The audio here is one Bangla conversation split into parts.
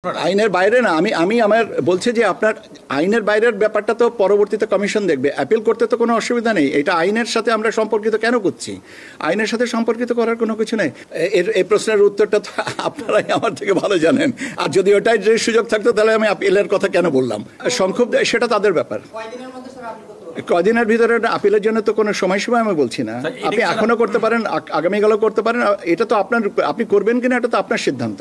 আইনের বাইরে না, আমি আমি আমার বলছি যে আপনার আইনের বাইরের ব্যাপারটা তো পরবর্তীতে কমিশন দেখবে। অ্যাপিল করতে তো কোনো অসুবিধা নেই, এটা আইনের সাথে আমরা সম্পর্কিত কেন করছি? আইনের সাথে সম্পর্কিত করার কোনো কিছু নেই। এই প্রশ্নের উত্তরটা তো আপনারাই আমার থেকে ভালো জানেন। আর যদি ওটাই যে সুযোগ থাকতো তাহলে আমি আপিলের কথা কেন বললাম? সংক্ষুব্ধ সেটা তাদের ব্যাপার। কদিনের ভিতরে আপিলের জন্য তো কোনো সময়সীমা আমি বলছি না। আপনি এখনো করতে পারেন, আগামীকালও করতে পারেন। এটা তো আপনার, আপনি করবেন কিনা এটা তো আপনার সিদ্ধান্ত।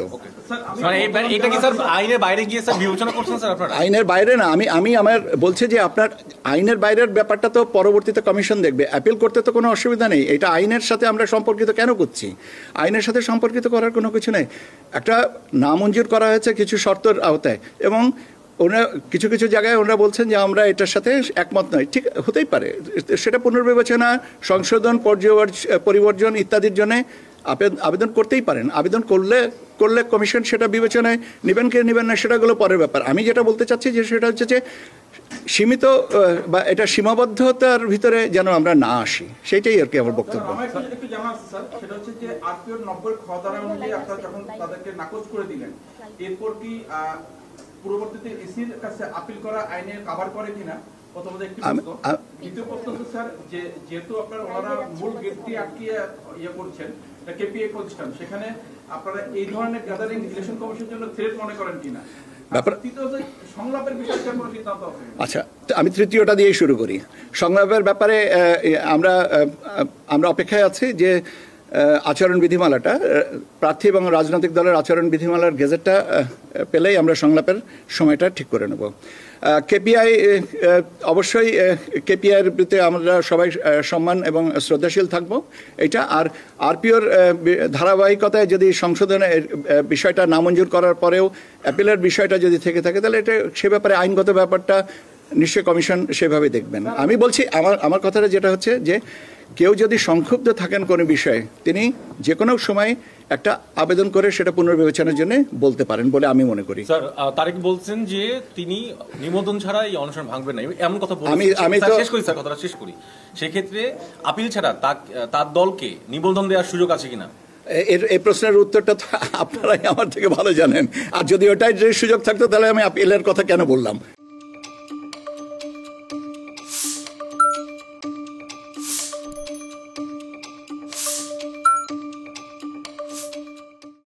আইনের বাইরে না, আমি আমি আমার বলছি যে আপনার আইনের বাইরের ব্যাপারটা তো পরবর্তীতে কমিশন দেখবে। অ্যাপিল করতে তো কোনো অসুবিধা নেই, এটা আইনের সাথে আমরা সম্পর্কিত কেন করছি? আইনের সাথে সম্পর্কিত করার কোনো কিছু নেই। একটা নামঞ্জুর করা হয়েছে কিছু শর্তের আওতায়, এবং ওনারা কিছু কিছু জায়গায় ওনারা বলছেন যে আমরা এটার সাথে একমত নই। ঠিক হতেই পারে, সেটা পুনর্বিবেচনা, সংশোধন, পরিবর্জন ইত্যাদির জন্য আবেদন করতেই পারেন। আবেদন করলে কমিশন সেটা বিবেচনায় নেবেন কি নেবেন না সেটাগুলো পরের ব্যাপার। আমি যেটা বলতে চাচ্ছি যে সেটা হচ্ছে যে সীমিত বা এটা সীমাবদ্ধতার ভিতরে যেন আমরা না আসি, সেইটাই আর কি আমার বক্তব্য। একটু জানা আছে স্যার, সেটা হচ্ছে যে আরপিওর 90 খ ধারা অনুযায়ী আপনারা যখন তাদেরকে নাকচ করে দিলেন, এরপর কি পূর্ববর্তীতে ইসির কাছে আপিল করা আইনে কভার করে কিনা? প্রথমত একটি প্রশ্ন। দ্বিতীয় প্রশ্ন হচ্ছে স্যার, যে যেহেতু আপনারা ওনারা মূল গেটটি আটকিয়ে করছেন, কেপিএ প্রতিষ্ঠান, সেখানে আপনারা এই ধরনের গ্যাদারিং ইলেকশন কমিশনের জন্য থ্রেট মনে করেন কিনা? আচ্ছা, আমি তৃতীয়টা দিয়েই শুরু করি। সংলাপের ব্যাপারে আমরা অপেক্ষায় আছি যে আচরণ বিধিমালাটা, প্রার্থী এবং রাজনৈতিক দলের আচরণ বিধিমালার গেজেটটা পেলেই আমরা সংলাপের সময়টা ঠিক করে নেব। কেপিআই, অবশ্যই কেপিআইয়ের প্রতি আমরা সবাই সম্মান এবং শ্রদ্ধাশীল থাকব এটা। আর আরপিওর ধারাবাহিকতায় যদি সংশোধনের বিষয়টা নামঞ্জুর করার পরেও অ্যাপিলের বিষয়টা যদি থেকে থাকে, তাহলে এটা সে ব্যাপারে আইনগত ব্যাপারটা নিশ্চয়ই কমিশন সেভাবে দেখবেন। আমি বলছি, আমার কথাটা যেটা হচ্ছে যে কেউ যদি সংক্ষুব্ধ থাকেন কোনো বিষয়ে, তিনি যে কোনো সময় একটা আবেদন করে সেটা পুনর্বিবেচনার জন্য বলতে পারেন বলে আমি মনে করি। স্যার, তারেক বলছেন যে তিনি নিবন্ধন ছাড়া এই অনুষ্ঠান ভাঙবেন না, এমন কথা বলছেন। আমি তো শেষ করি স্যার, কথাটা শেষ করি। সেক্ষেত্রে আপিল ছাড়া তার দলকে নিবন্ধন দেওয়ার সুযোগ আছে কিনা? এই প্রশ্নের উত্তরটা তো আপনারাই আমার থেকে ভালো জানেন। আর যদি ওটাই যে সুযোগ থাকতো তাহলে আমি আপিলের কথা কেন বললাম?